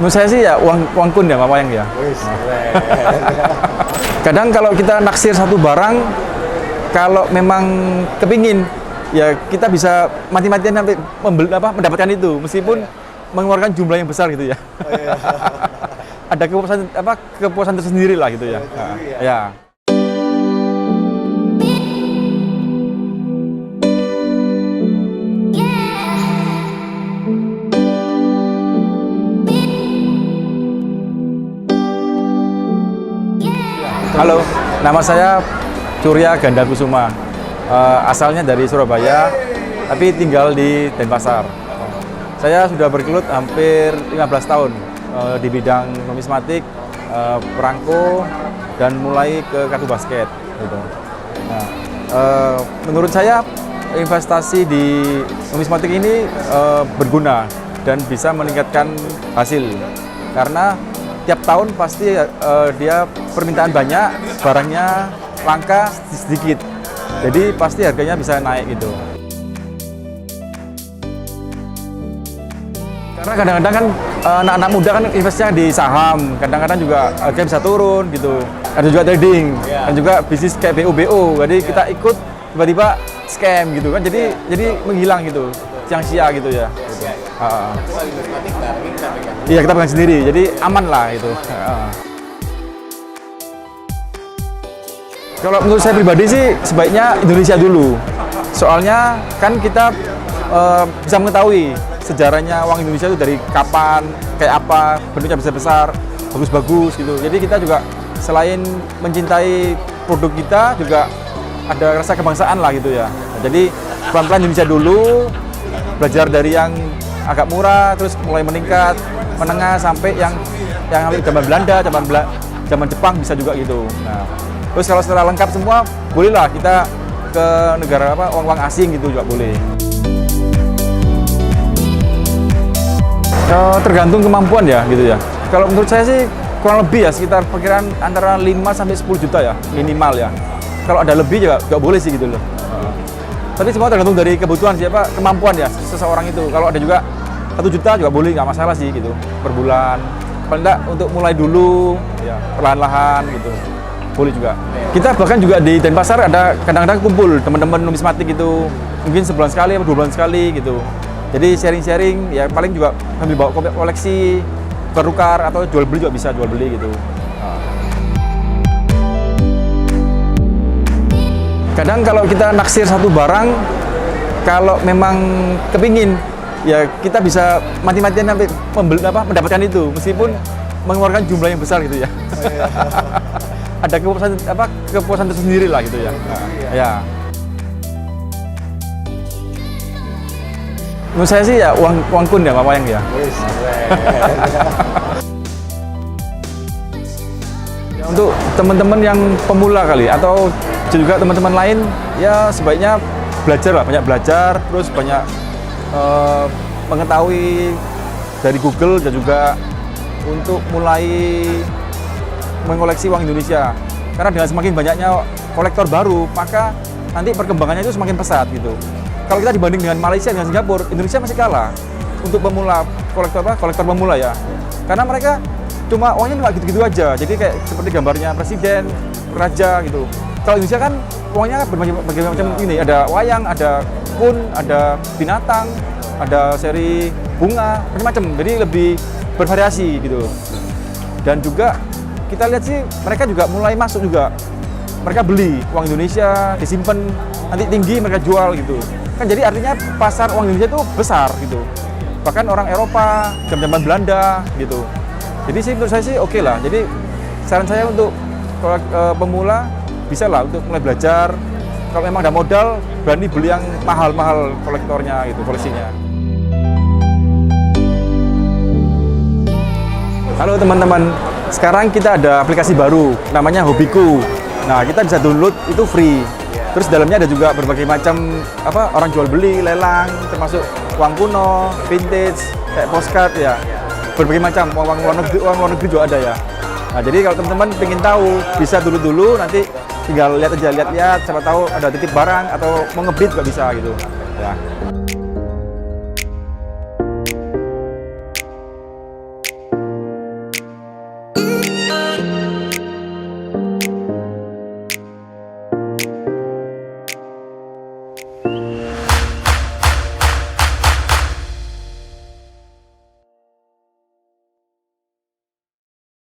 Menurut saya sih ya uang kun ya Pak Wayang ya. Kadang kalau kita naksir satu barang, kalau memang kepingin, ya kita bisa mati-matian sampai mendapatkan itu, meskipun mengeluarkan jumlah yang besar gitu ya. Ada kepuasan tersendiri lah gitu ya. Ya. Halo, nama saya Surya Ganda Kusuma. Asalnya dari Surabaya, tapi tinggal di Denpasar. Saya sudah bergelut hampir 15 tahun di bidang numismatik, perangko, dan mulai ke kartu basket. Gitu. Nah, menurut saya investasi di numismatik ini berguna dan bisa meningkatkan hasil, karena tiap tahun pasti dia permintaan banyak, barangnya langka sedikit, jadi pasti harganya bisa naik gitu. Karena kadang-kadang kan anak-anak muda kan investasinya di saham, kadang-kadang juga harganya bisa turun gitu. Ada juga trading, dan juga bisnis kayak BO, jadi kita ikut tiba-tiba scam gitu kan, jadi menghilang gitu, sia-sia gitu ya. Iya, kita pegang sendiri, jadi aman lah itu. Kalau menurut saya pribadi sih sebaiknya Indonesia dulu. Soalnya kan kita bisa mengetahui sejarahnya uang Indonesia itu dari kapan, kayak apa, bentuknya besar-besar, bagus-bagus gitu. Jadi kita juga selain mencintai produk kita juga ada rasa kebangsaan lah gitu ya. Jadi pelan-pelan Indonesia dulu, belajar dari yang agak murah, terus mulai meningkat, menengah sampai yang zaman Belanda, zaman Jepang bisa juga gitu. Nah, terus kalau setelah lengkap semua, bolehlah kita ke negara uang asing gitu juga boleh. Tergantung kemampuan ya gitu ya. Kalau menurut saya sih kurang lebih ya sekitar perkiraan antara 5 sampai 10 juta ya minimal ya. Kalau ada lebih juga nggak boleh sih gitu loh. Tapi semua tergantung dari kebutuhan siapa, kemampuan ya seseorang itu. Kalau ada juga 1 juta juga boleh, nggak masalah sih gitu per bulan. Paling enggak untuk mulai dulu ya perlahan-lahan gitu. Boleh juga. Kita bahkan juga di Denpasar ada kadang-kadang kumpul teman-teman numismatik gitu. Mungkin sebulan sekali atau 2 bulan sekali gitu. Jadi sharing-sharing ya, paling juga sambil bawa koleksi, tukar atau jual beli juga bisa, jual beli gitu. Kadang kalau kita naksir satu barang, kalau memang kepingin, ya kita bisa mati-matian sampai mendapatkan itu, meskipun mengeluarkan jumlah yang besar gitu ya. Ada kepuasan tersendiri lah gitu ya. Ya. Menurut saya sih ya uang kun ya Pak Wayang ya. Untuk teman-teman yang pemula kali atau juga teman-teman lain ya sebaiknya belajar lah, banyak belajar, terus banyak mengetahui dari Google dan juga untuk mulai mengoleksi uang Indonesia. Karena dengan semakin banyaknya kolektor baru, maka nanti perkembangannya itu semakin pesat gitu. Kalau kita dibanding dengan Malaysia dan Singapura, Indonesia masih kalah untuk pemula kolektor pemula ya. Karena mereka cuma uangnya nggak gitu-gitu aja. Jadi kayak seperti gambarnya presiden, raja gitu. Kalau Indonesia kan uangnya berbagai macam ini, ada wayang, ada kun, ada binatang, ada seri bunga, macam-macam. Jadi lebih bervariasi gitu. Dan juga kita lihat sih mereka juga mulai masuk juga. Mereka beli uang Indonesia, disimpan, nanti tinggi mereka jual gitu. Kan jadi artinya pasar uang Indonesia itu besar gitu. Bahkan orang Eropa, zaman Belanda gitu. Jadi sih menurut saya sih oke lah. Jadi saran saya untuk pemula bisa lah untuk mulai belajar. Kalau memang ada modal, berani beli yang mahal-mahal kolektornya gitu, koleksinya. Halo teman-teman, sekarang kita ada aplikasi baru namanya Hobiku. Nah, kita bisa download itu free. Terus dalamnya ada juga berbagai macam orang jual beli, lelang, termasuk uang kuno, vintage, kayak postcard ya. Berbagai macam uang luar negeri juga ada ya. Nah, jadi kalau teman-teman pengen tahu bisa dulu nanti tinggal lihat aja, lihat-lihat, siapa tahu ada titip barang atau mau ngebit juga bisa gitu ya.